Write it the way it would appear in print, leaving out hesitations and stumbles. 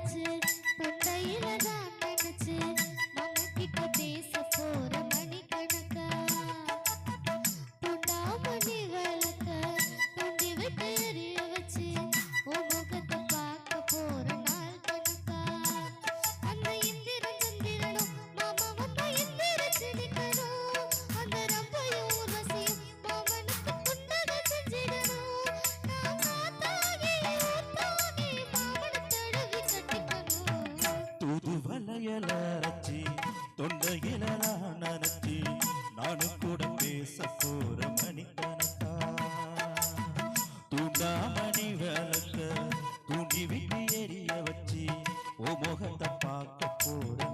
வச்சு தொண்டையில தான் நினைச்சு நம்ம கிட்ட பேச போற மணிக்கணக்கா துண்டாமணி விளக்க தூண்டி விட்டு எரிய வச்சு உன் முகத்தை பார்க்க போற நாள் கணக்கா அந்த இந்திரன் சந்திரனும் மாமா வந்தா எந்திரிச்சு நிக்கணும் அந்த ரம்பையும் ரசியும் மாமனுக்கு புன்னகை செஞ்சிடணும் நான் காத்தாகி ஊத்தாகி மாமனை தடவி கட்டிக்கணும் தூது வளையல அரைச்சி தொண்டையில நனைச்சி நானும் கூட பேச போற மணிக்கணக்கா தூண்டாமணி விளக்க தூண்டி விட்டு எரிய வச்சு ஓ முகத்தை பார்க்க போற